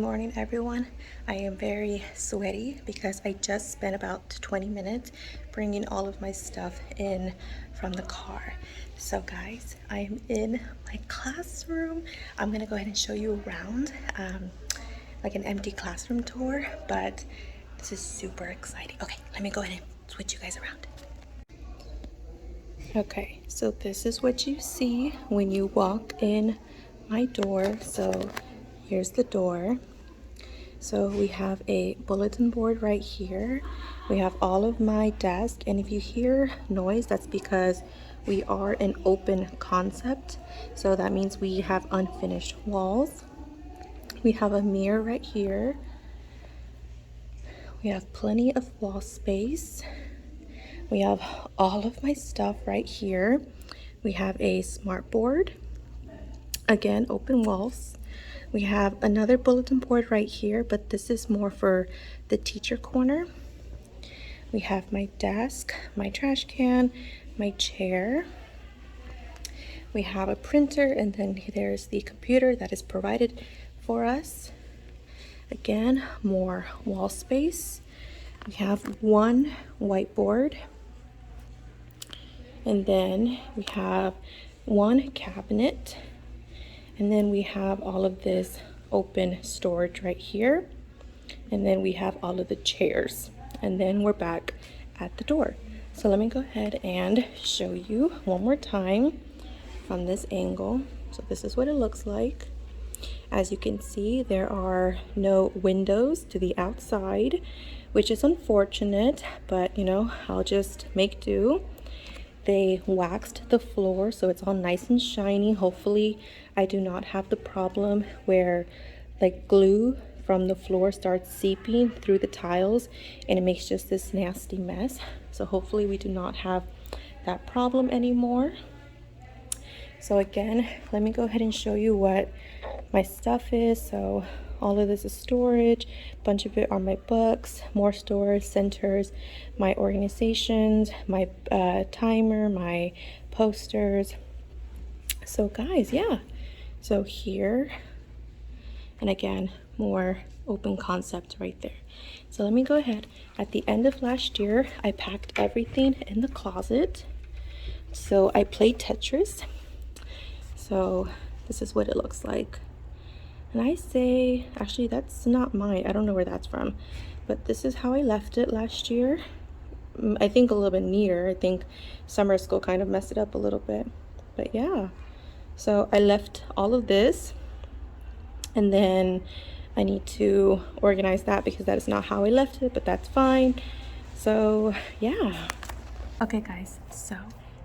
morning, everyone. I am very sweaty because I just spent about 20 minutes bringing all of my stuff in from the car. So guys, I am in my classroom. I'm gonna go ahead and show you around, like an empty classroom tour, but this is super exciting. Okay, let me go ahead and switch you guys around. Okay, so this is what you see when you walk in my door. So here's the door. So we have a bulletin board right here. We have all of my desk, and if you hear noise, that's because we are an open concept. So that means we have unfinished walls. We have a mirror right here. We have plenty of wall space. We have all of my stuff right here. We have a smart board. Again, open walls. We have another bulletin board right here, but this is more for the teacher corner. We have my desk, my trash can, my chair. We have a printer, and then there's the computer that is provided for us. Again, more wall space. We have one whiteboard. And then we have one cabinet. And then we have all of this open storage right here. And then we have all of the chairs. And then we're back at the door. So let me go ahead and show you one more time from this angle. So this is what it looks like. As you can see, there are no windows to the outside, which is unfortunate, but you know, I'll just make do. They waxed the floor so it's all nice and shiny. Hopefully I do not have the problem where like glue from the floor starts seeping through the tiles and it makes just this nasty mess. So hopefully we do not have that problem anymore. So again, let me go ahead and show you what my stuff is. So all of this is storage. A bunch of it are my books, more storage centers, my organizations, my timer, my posters. So guys, yeah. So here, and again, more open concept right there. So let me go ahead. At the end of last year, I packed everything in the closet. So I played Tetris. So this is what it looks like. And I say, actually, that's not mine. I don't know where that's from. But this is how I left it last year. I think a little bit neater. I think summer school kind of messed it up a little bit. But yeah. So I left all of this. And then I need to organize that because that is not how I left it. But that's fine. So yeah. Okay, guys. So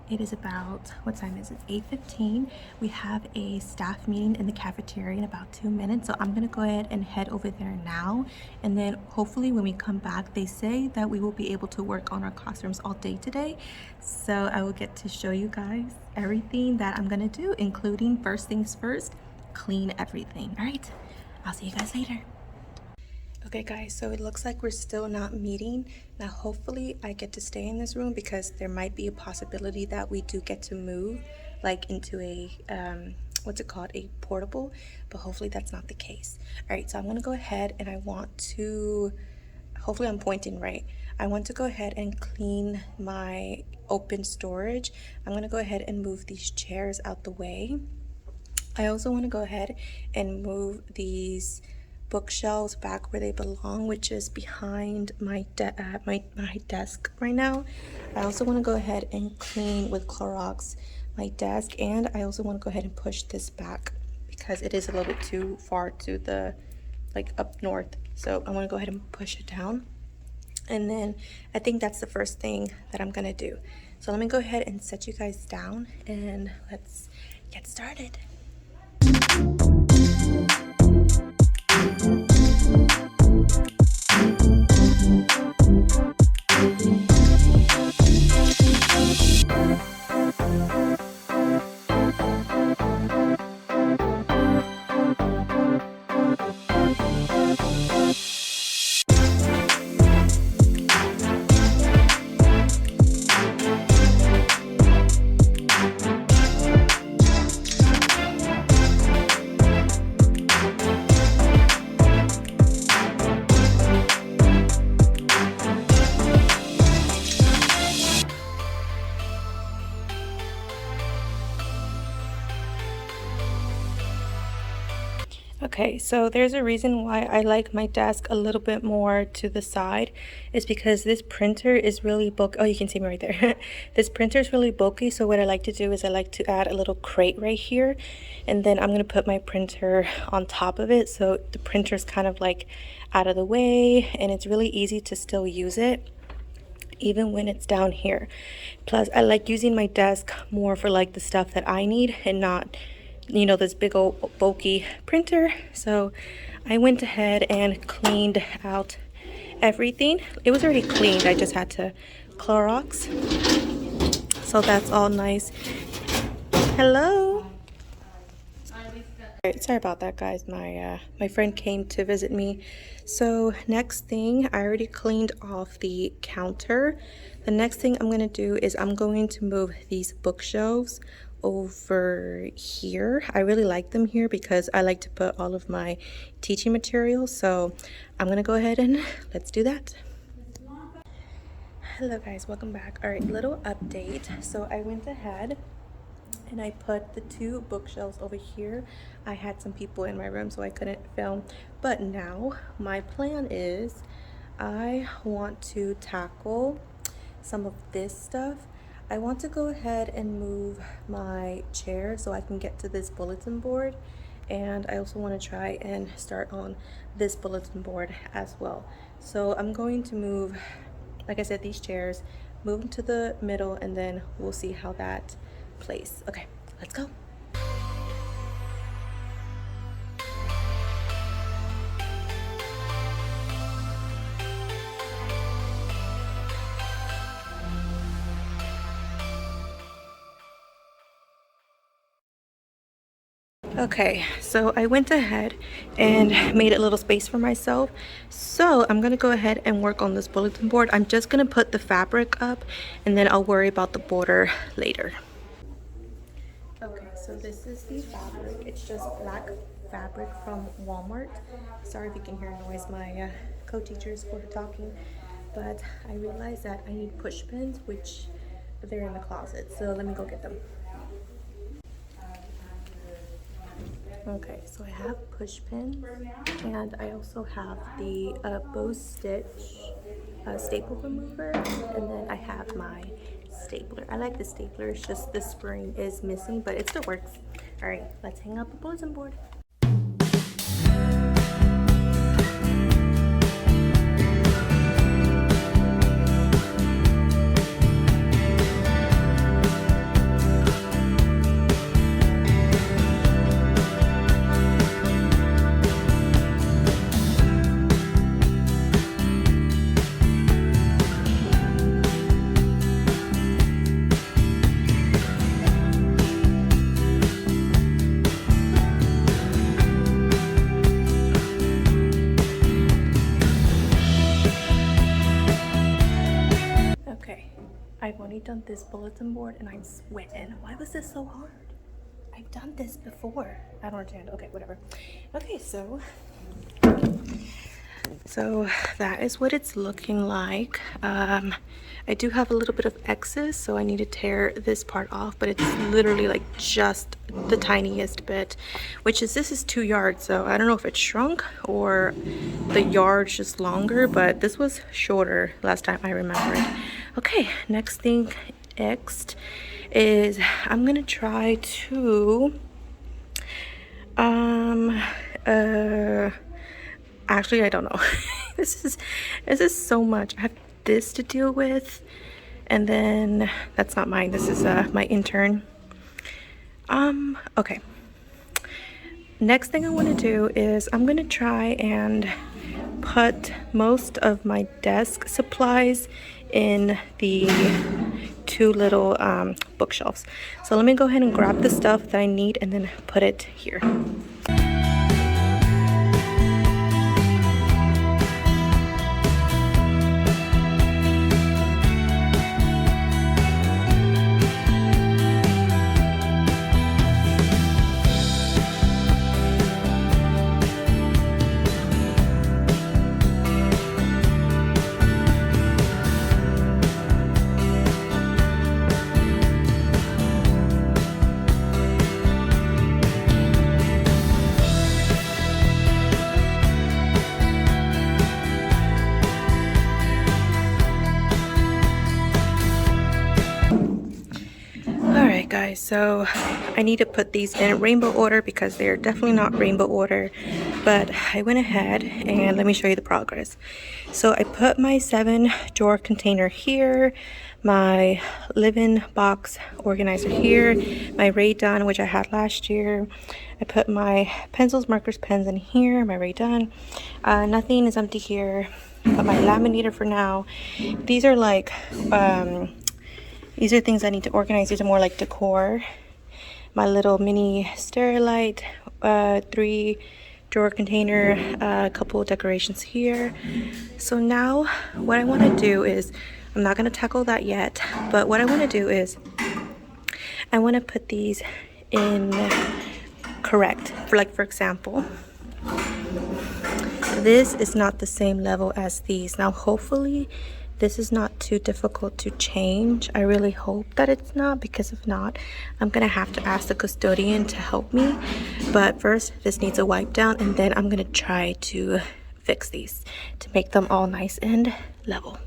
it is about, what time is it? 8:15. We have a staff meeting in the cafeteria in about 2 minutes. So I'm gonna go ahead and head over there now. And then hopefully when we come back, they say that we will be able to work on our classrooms all day today. So I will get to show you guys everything that I'm gonna do, including first things first, clean everything. All right, I'll see you guys later. Okay guys, so it looks like we're still not meeting. Now hopefully I get to stay in this room because there might be a possibility that we do get to move like into a, what's it called, a portable, but hopefully that's not the case. All right, so I'm gonna go ahead and I want to, hopefully I'm pointing right. I want to go ahead and clean my open storage. I'm gonna go ahead and move these chairs out the way. I also wanna go ahead and move these bookshelves back where they belong, which is behind my desk right now. I also want to go ahead and clean with Clorox my desk, and I also want to go ahead and push this back because it is a little bit too far to the like up north. So I want to go ahead and push it down, and then I think that's the first thing that I'm gonna do. So let me go ahead and set you guys down and let's get started. Okay, so there's a reason why I like my desk a little bit more to the side. Is because this printer is really bulky. Oh, you can see me right there. This printer is really bulky, so what I like to do is I like to add a little crate right here, and then I'm gonna put my printer on top of it, so the printer's kind of like out of the way, and it's really easy to still use it even when it's down here. Plus, I like using my desk more for like the stuff that I need and not, you know, this big old bulky printer. So I went ahead and cleaned out everything. It was already cleaned, I just had to Clorox. So that's all nice. Hello. Sorry about that, guys. My friend came to visit me. So next thing, I already cleaned off the counter. The next thing I'm gonna do is I'm going to move these bookshelves over here. I really like them here because I like to put all of my teaching materials. So I'm gonna go ahead and let's do that. Hello guys, welcome back. All right, little update. So I went ahead and I put the two bookshelves over here. I had some people in my room, so I couldn't film, but now my plan is I want to tackle some of this stuff. I want to go ahead and move my chair so I can get to this bulletin board, and I also want to try and start on this bulletin board as well. So I'm going to move, like I said, these chairs, move them to the middle, and then we'll see how that plays. Okay, let's go. Okay, so I went ahead and made a little space for myself. So I'm gonna go ahead and work on this bulletin board. I'm just gonna put the fabric up and then I'll worry about the border later. Okay, so this is the fabric. It's just black fabric from Walmart. Sorry if you can hear noise. My co-teachers were talking, but I realized that I need push pins, which they're in the closet. So let me go get them. Okay, so I have push pins, and I also have the bow stitch staple remover, and then I have my stapler. I like the stapler, it's just the spring is missing, but it still works. All right, let's hang up the bulletin board. I've only done this bulletin board and I'm sweating. Why was this so hard? I've done this before. I don't understand. Okay, whatever. Okay, so that is what it's looking like. I do have a little bit of excess, so I need to tear this part off, but it's literally like just the tiniest bit, which is, this is 2 yards, so I don't know if it shrunk or the yard's just longer, but this was shorter last time I remembered. Okay, next thing is I'm gonna try to actually I don't know. this is so much. I have this to deal with, and then that's not mine, this is my intern. Okay, next thing I want to do is I'm gonna try and put most of my desk supplies in the 2 little bookshelves. So let me go ahead and grab the stuff that I need and then put it here. Alright guys, so I need to put these in rainbow order because they're definitely not rainbow order, but I went ahead and let me show you the progress. So I put my 7 drawer container here, my living box organizer here, my Ray Done, which I had last year. I put my pencils, markers, pens in here, my Ray Done. Nothing is empty here, but my laminator for now. These are like these are things I need to organize. These are more like decor. My little mini Sterilite, 3 drawer container, a couple of decorations here. So now what I want to do is, I'm not going to tackle that yet, but what I want to do is I want to put these in correct. For example, this is not the same level as these. Now hopefully this is not too difficult to change. I really hope that it's not, because if not, I'm gonna have to ask the custodian to help me. But first, this needs a wipe down, and then I'm gonna try to fix these to make them all nice and level.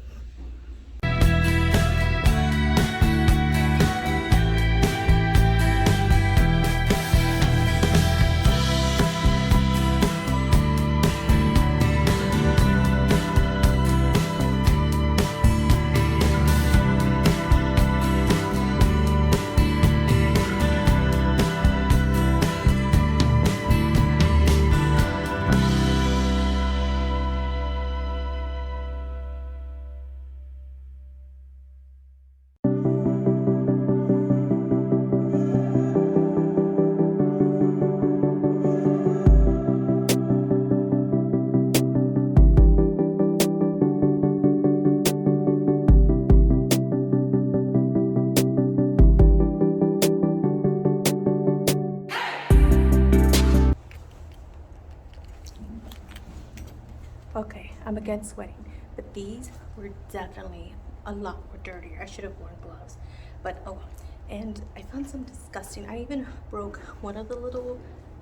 Okay, I'm again sweating, but these were definitely a lot more dirtier. I should have worn gloves, but oh well. And I found some disgusting. I even broke one of the little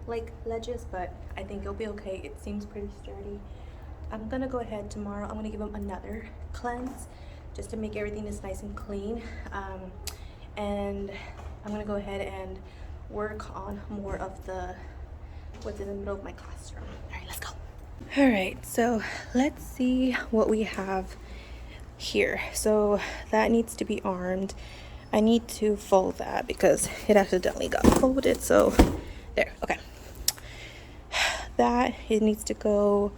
like ledges, but I think it'll be okay. It seems pretty sturdy. I'm gonna go ahead tomorrow. I'm gonna give them another cleanse just to make everything is nice and clean. And I'm gonna go ahead and work on more of the what's in the middle of my classroom. All right, let's go. All right, so let's see what we have here. So that needs to be armed. I need to fold that because it accidentally got folded. So there, okay. That, it needs to go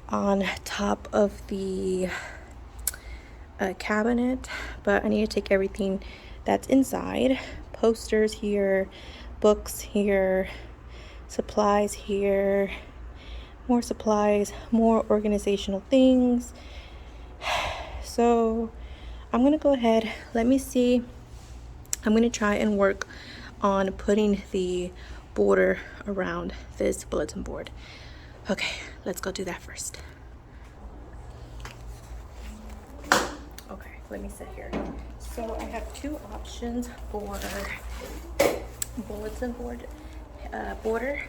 on top of the cabinet, but I need to take everything that's inside. Posters here, books here, supplies here, more supplies, more organizational things. So I'm gonna go ahead, let me see. I'm gonna try and work on putting the border around this bulletin board. Okay, let's go do that first. Okay, let me sit here. So I have 2 options for bulletin board border.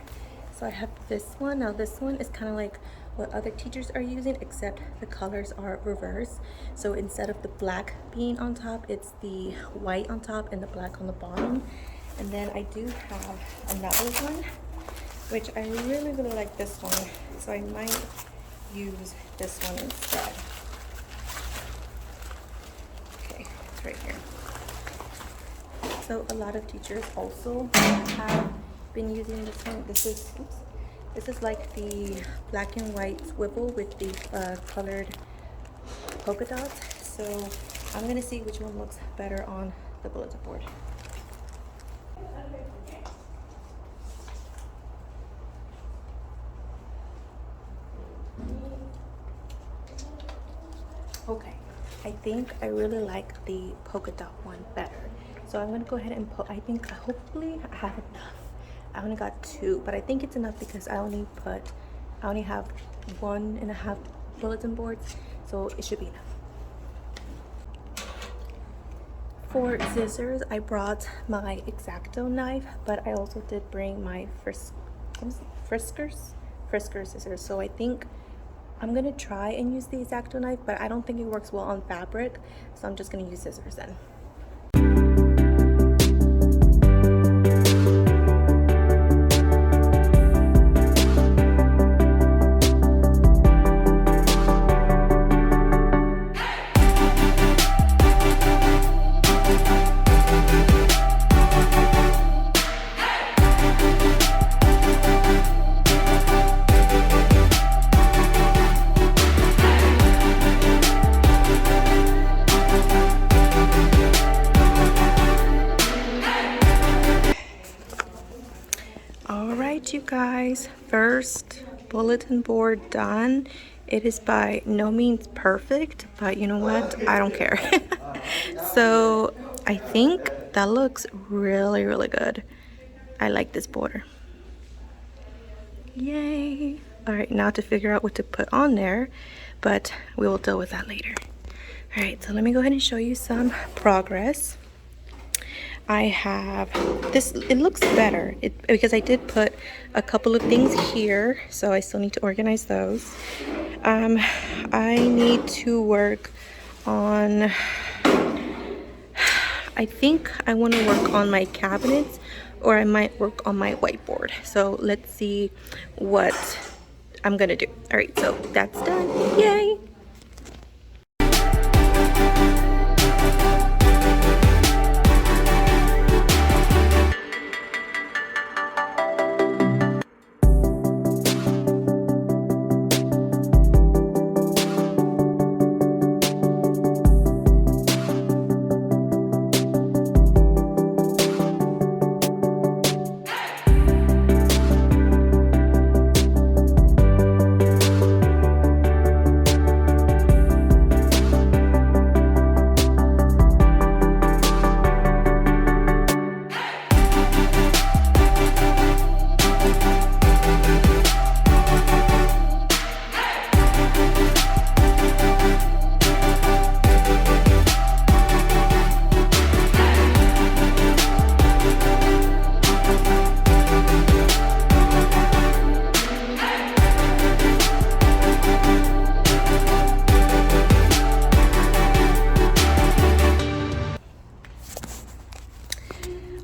So I have this one. Now this one is kind of like what other teachers are using, except the colors are reversed. So instead of the black being on top, it's the white on top and the black on the bottom. And then I do have another one, which I really like this one. So I might use this one instead. Okay, it's right here. So a lot of teachers also have been using this one. This is like the black and white swivel with the colored polka dots. So I'm gonna see which one looks better on the bulletin board. Okay, I think I really like the polka dot one better. So I'm gonna go ahead and put, I think hopefully I have enough. I only got 2, but I think it's enough because I only have 1.5 bulletin boards, so it should be enough. For scissors, I brought my X-Acto knife, but I also did bring my Frisker scissors. So I think I'm gonna try and use the X-Acto knife, but I don't think it works well on fabric, so I'm just gonna use scissors then. you guys, first bulletin board done. It is by no means perfect, but you know what? I don't care. So I think that looks really, really good. I like this border. Yay! All right, now to figure out what to put on there, but we will deal with that later. All right, so let me go ahead and show you some progress. I have this, it looks better because I did put a couple of things here, so I still need to organize those. I need to work on, I think I want to work on my cabinets, or I might work on my whiteboard. So let's see what I'm gonna do. All right, so that's done. Yay!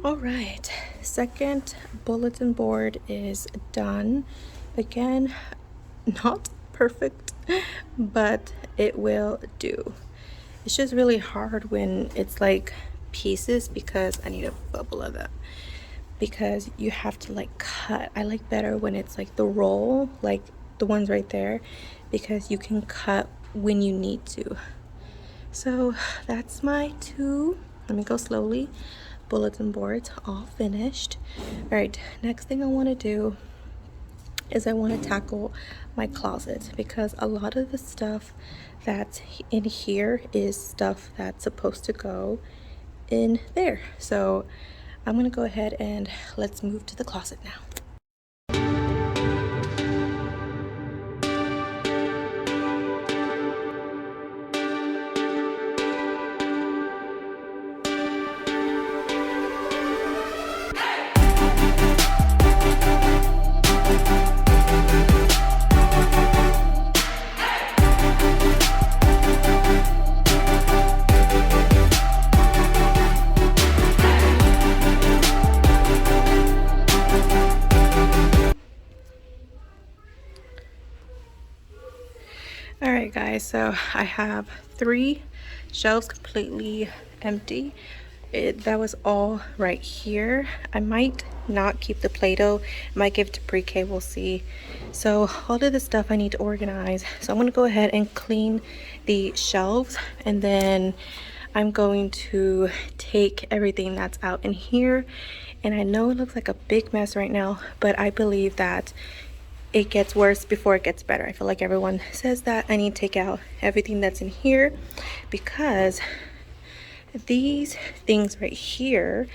All right, second bulletin board is done. Again, not perfect, but it will do. It's just really hard when it's like pieces, because I need a bubble of that, because you have to like cut. I like better when it's like the roll, like the ones right there, because you can cut when you need to. So that's my two, let me go slowly, bulletin boards all finished. All right, next thing I want to do is I want to tackle my closet, because a lot of the stuff that's in here is stuff that's supposed to go in there. So I'm gonna go ahead and let's move to the closet now. All right guys, so I have 3 shelves completely empty. That was all right here. I might not keep the Play-Doh, might give it to pre-K, we'll see. So all of the stuff I need to organize. So I'm gonna go ahead and clean the shelves, and then I'm going to take everything that's out in here. And I know it looks like a big mess right now, but I believe that it gets worse before it gets better. I feel like everyone says that. I need to take out everything that's in here, because these things right here,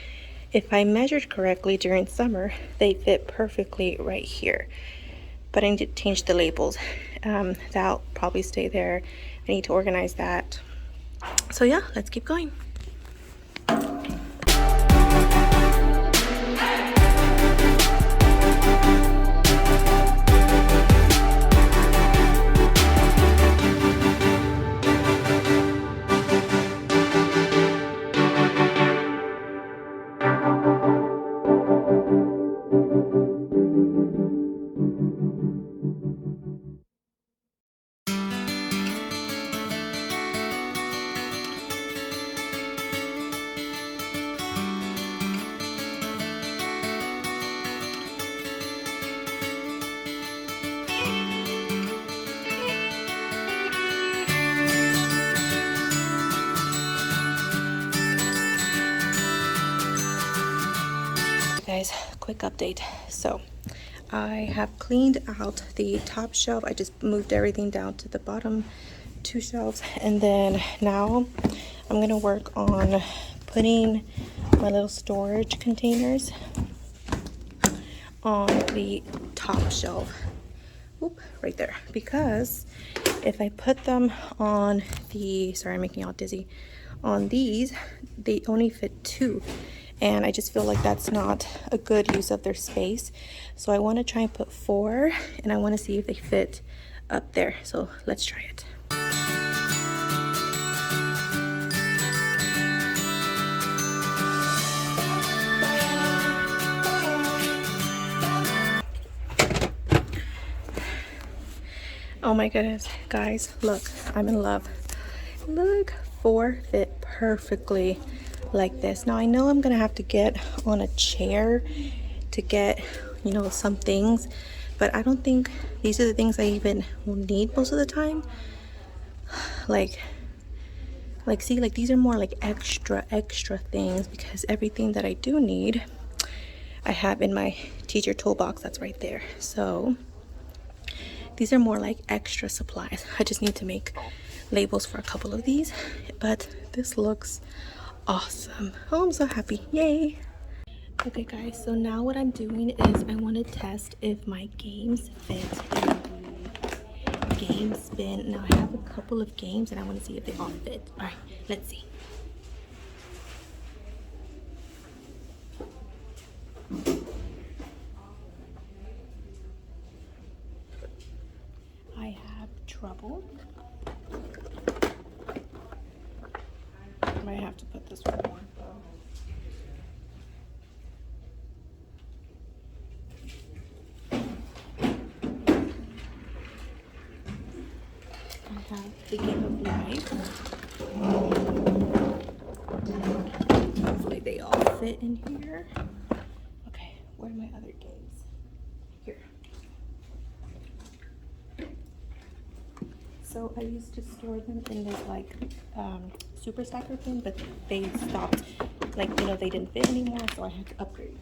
if I measured correctly during summer, they fit perfectly right here. But I need to change the labels. That'll probably stay there. I need to organize that. So yeah, let's keep going. Guys, quick update. So I have cleaned out the top shelf. I just moved everything down to the bottom 2 shelves, and then now I'm gonna work on putting my little storage containers on the top shelf. Oop, right there. Because if I put them on the, sorry, I'm making y'all dizzy, on these, they only fit 2. And I just feel like that's not a good use of their space. So I want to try and put 4, and I want to see if they fit up there. So let's try it. Oh my goodness, guys, look, I'm in love. Look, 4 fit perfectly like this. Now I know I'm gonna have to get on a chair to get, you know, some things, but I don't think these are the things I even will need most of the time. Like see, like these are more like extra things, because everything that I do need I have in my teacher toolbox that's right there. So these are more like extra supplies. I just need to make labels for a couple of these, but this looks awesome. Oh, I'm so happy. Yay. Okay guys, so now what I'm doing is I want to test if my games fit in the game spin. Now I have a couple of games and I want to see if they all fit. All right, let's see. I have Trouble. I might have to put this one on. I have The Game of Life. Hopefully they all fit in here. Okay, where are my other games? Here. So I used to store them in this like super stacker bin, but they stopped, like, you know, they didn't fit anymore, so I had to upgrade.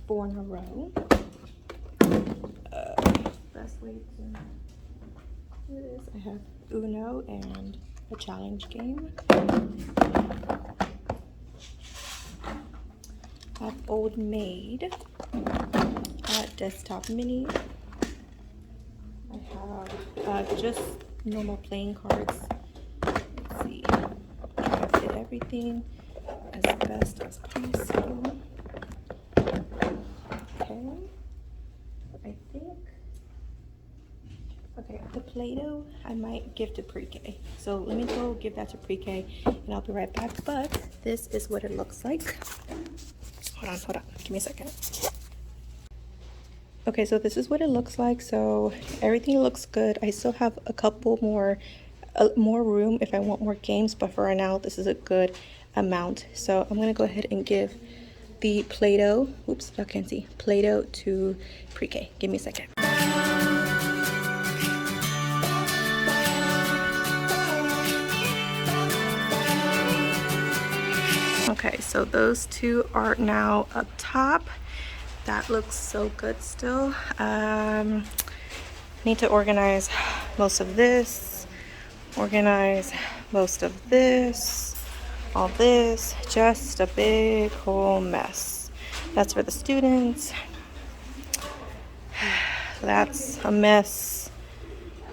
4 in a row. Best way to do this, I have Uno and a challenge game. I have Old Maid, Desktop Mini. I have just normal playing cards. Let's see, try to fit everything as best as possible. Okay, I think, okay, the Play-Doh I might give to pre-K. So let me go give that to pre-K and I'll be right back. But this is what it looks like. Hold on, give me a second. Okay, so this is what it looks like. So everything looks good. I still have a couple more room if I want more games, but for now this is a good amount. So I'm gonna go ahead and give the Play-Doh, oops, I can't see, Play-Doh to pre-K. Give me a second. Okay, so those 2 are now up top. That looks so good still. Need to organize most of this, organize most of this, all this, just a big whole mess. That's for the students. That's a mess.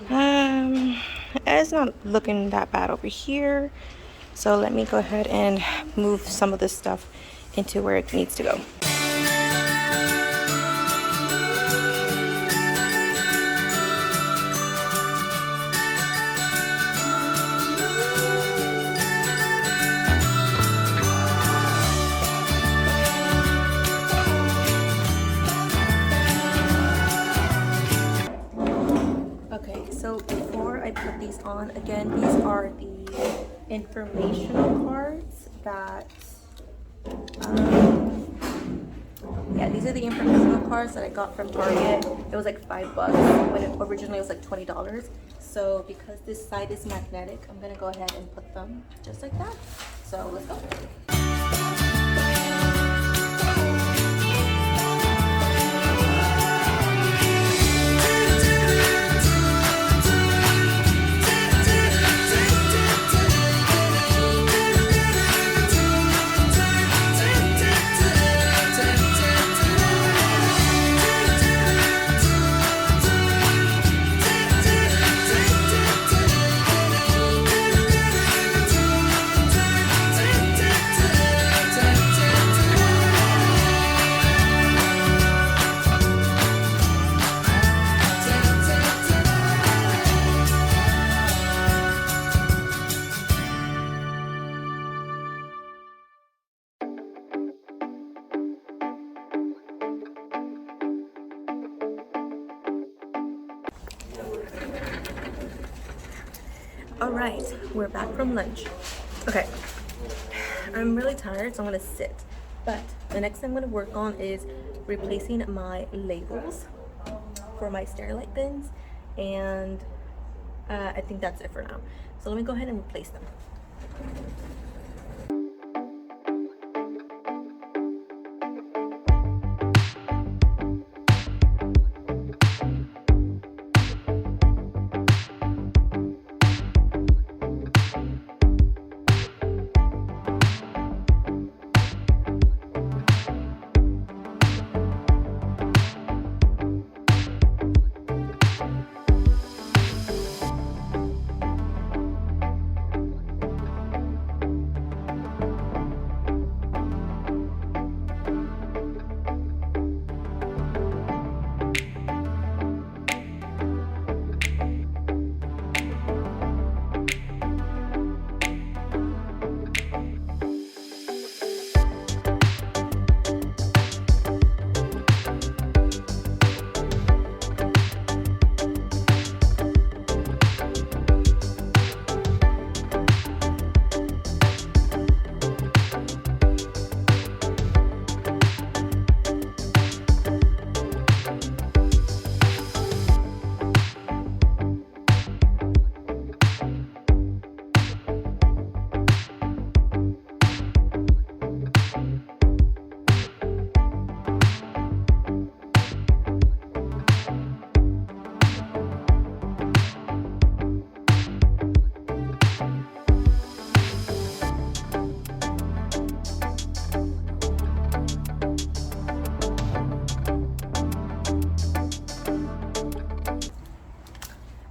It's not looking that bad over here. So let me go ahead and move some of this stuff into where it needs to go. Okay, so before I put these on, again, these are the informational cards that, yeah, these are the informational cards that I got from Target. It was like $5 when it originally was like $20. So because this side is magnetic, I'm gonna go ahead and put them just like that. So let's go. All right, we're back from lunch. Okay, I'm really tired, so I'm gonna sit. But the next thing I'm gonna work on is replacing my labels for my Sterilite bins, and I think that's it for now. So let me go ahead and replace them.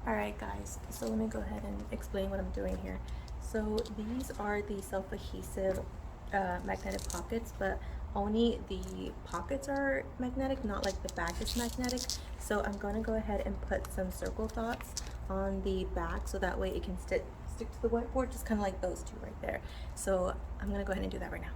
Alright guys, so let me go ahead and explain what I'm doing here. So these are the self-adhesive magnetic pockets, but only the pockets are magnetic, not like the back is magnetic. So I'm going to go ahead and put some circle dots on the back so that way it can stick to the whiteboard, just kind of like those two right there. So I'm going to go ahead and do that right now.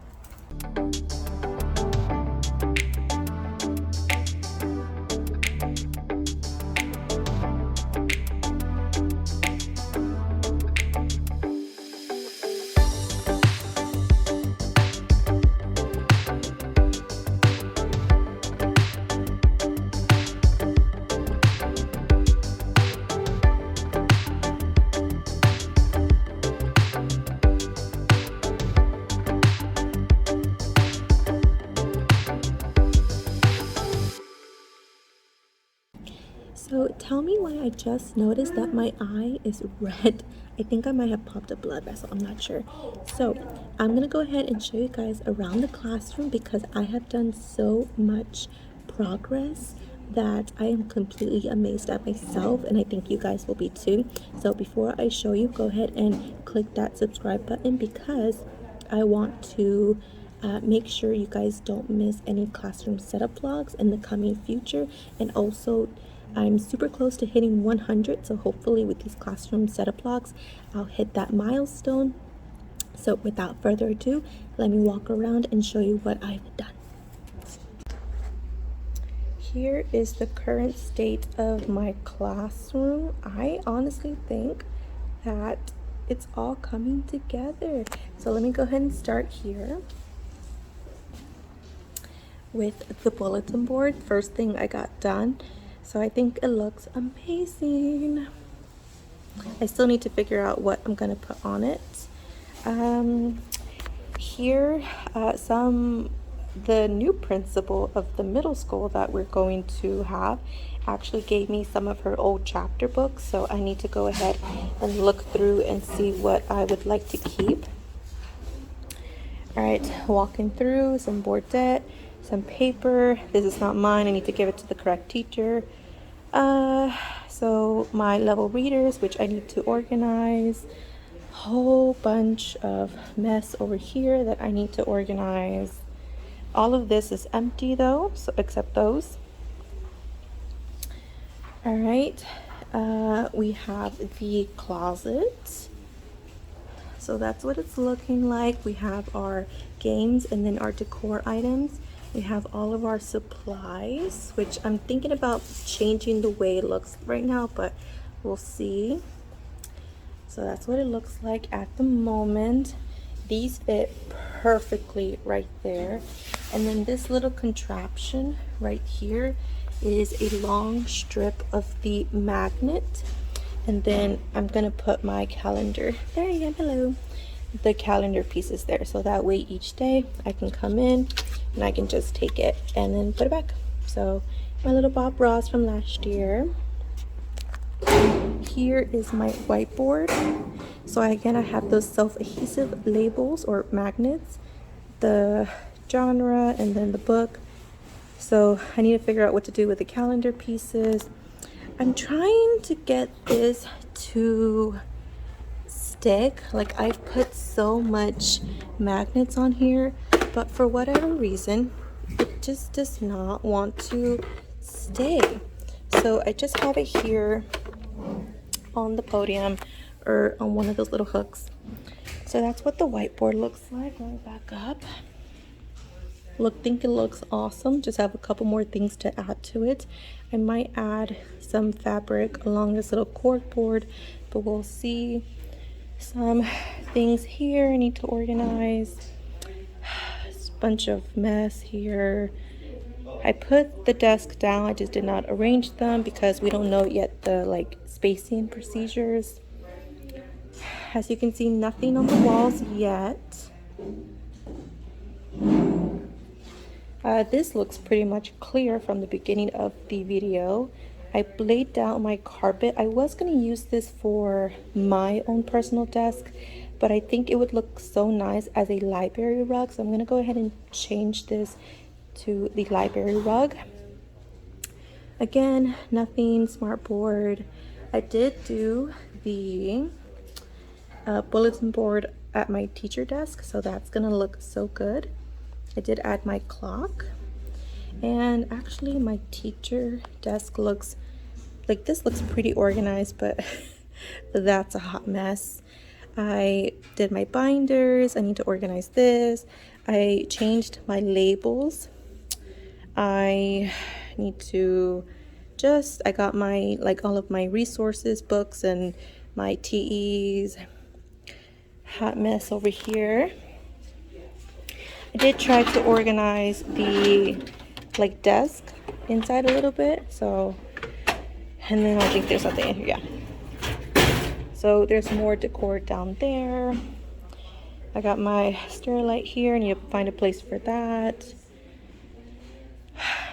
So tell me why I just noticed that my eye is red. I think I might have popped a blood vessel, I'm not sure. So I'm gonna go ahead and show you guys around the classroom because I have done so much progress that I am completely amazed at myself, and I think you guys will be too. So before I show you, go ahead and click that subscribe button because I want to make sure you guys don't miss any classroom setup vlogs in the coming future. And also I'm super close to hitting 100, so hopefully with these classroom setup vlogs I'll hit that milestone. So without further ado, let me walk around and show you what I've done. Here is the current state of my classroom. I honestly think that it's all coming together. So let me go ahead and start here with the bulletin board. First thing I got done. So I think it looks amazing. I still need to figure out what I'm gonna put on it. Here, the new principal of the middle school that we're going to have actually gave me some of her old chapter books, so I need to go ahead and look through and see what I would like to keep. All right, walking through some boardette, some paper. This is not mine, I need to give it to the correct teacher. So my level readers, which I need to organize. Whole bunch of mess over here that I need to organize. All of this is empty though, so except those. All right, we have the closet. So that's what it's looking like. We have our games and then our decor items. We have all of our supplies, which I'm thinking about changing the way it looks right now, but we'll see. So So that's what it looks like at the moment. These fit perfectly right there. And then this little contraption right here is a long strip of the magnet. And then I'm gonna put my calendar there. You go, hello. The calendar pieces there, so that way each day I can come in and I can just take it and then put it back. So my little Bob Ross from last year. Here is my whiteboard. So again, I have those self-adhesive labels or magnets, the genre, and then the book. So I need to figure out what to do with the calendar pieces. I'm trying to get this to stick. Like, I've put so much magnets on here, but for whatever reason it just does not want to stay. So I just have it here on the podium or on one of those little hooks. So that's what the whiteboard looks like. Let me back up. Think it looks awesome. Just have a couple more things to add to it. I might add some fabric along this little cork board, but we'll see. Some things here I need to organize. It's a bunch of mess here. I put the desk down, I just did not arrange them because we don't know yet the spacing procedures. As you can see, nothing on the walls yet. This looks pretty much clear from the beginning of the video. I laid down my carpet. I was going to use this for my own personal desk, but I think it would look so nice as a library rug. So I'm going to go ahead and change this to the library rug. Again, nothing smartboard. I did do the bulletin board at my teacher desk, so that's going to look so good. I did add my clock. And actually my teacher desk looks like this, looks pretty organized, but that's a hot mess. I did my binders. I need to organize this. I changed my labels. I need to I got my all of my resources, books, and my TEs. Hot mess over here. I did try to organize the desk inside a little bit, so, and then I think there's something in here. Yeah, so there's more decor down there. I got my Sterlite here, and you have to find a place for that.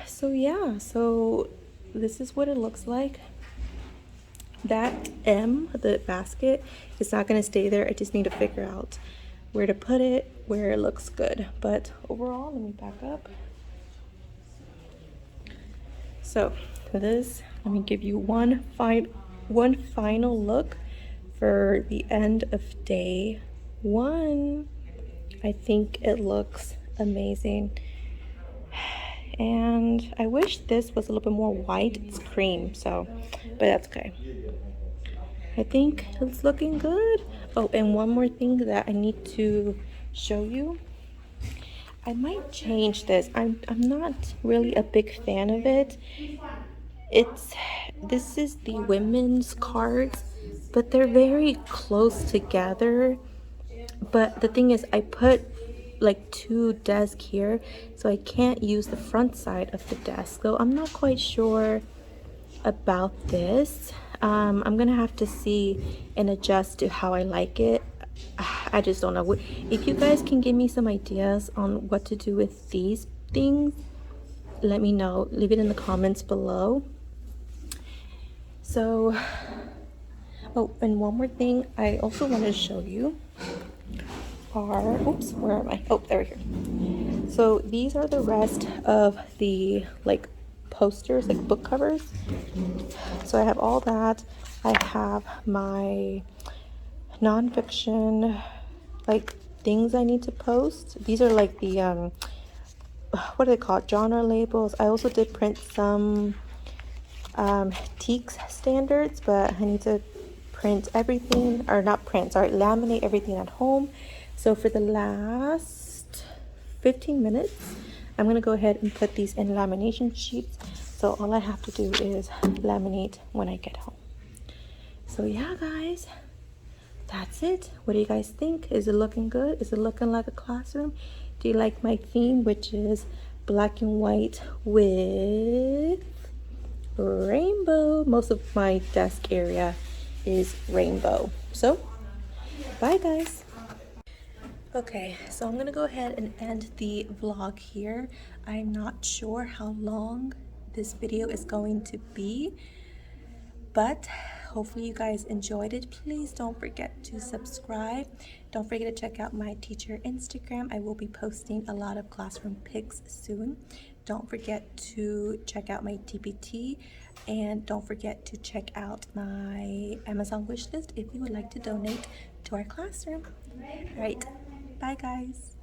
So yeah, so this is what it looks like. That the basket, is not going to stay there. I just need to figure out where to put it, where it looks good. But overall, let me back up. So this, let me give you one final look for the end of day 1. I think it looks amazing. And I wish this was a little bit more white. It's cream, so, but that's okay. I think it's looking good. Oh, and one more thing that I need to show you. I might change this. I'm not really a big fan of it. This is the women's cards, but they're very close together. But the thing is, I put 2 desks here, so I can't use the front side of the desk. So I'm not quite sure about this. I'm gonna have to see and adjust to how I like it. I just don't know. If you guys can give me some ideas on what to do with these things, let me know. Leave it in the comments below. So, oh, and one more thing I also want to show you are, oops, where am I? Oh, there we go. So these are the rest of the posters, book covers. So I have all that. I have my nonfiction things I need to post. These are the what are they called, genre labels. I also did print some Teaks standards, but I need to print everything, or not print, sorry, laminate everything at home. So for the last 15 minutes, I'm gonna go ahead and put these in lamination sheets. So all I have to do is laminate when I get home. So yeah, guys, that's it. What do you guys think? Is it looking good? Is it looking like a classroom? Do you like my theme, which is black and white with rainbow? Most of my desk area is rainbow. So, bye guys. Okay, so I'm gonna go ahead and end the vlog here. I'm not sure how long this video is going to be, but hopefully you guys enjoyed it. Please don't forget to subscribe. Don't forget to check out my teacher Instagram. I will be posting a lot of classroom pics soon. Don't forget to check out my TPT, and don't forget to check out my Amazon wish list if you would like to donate to our classroom. All right, bye guys.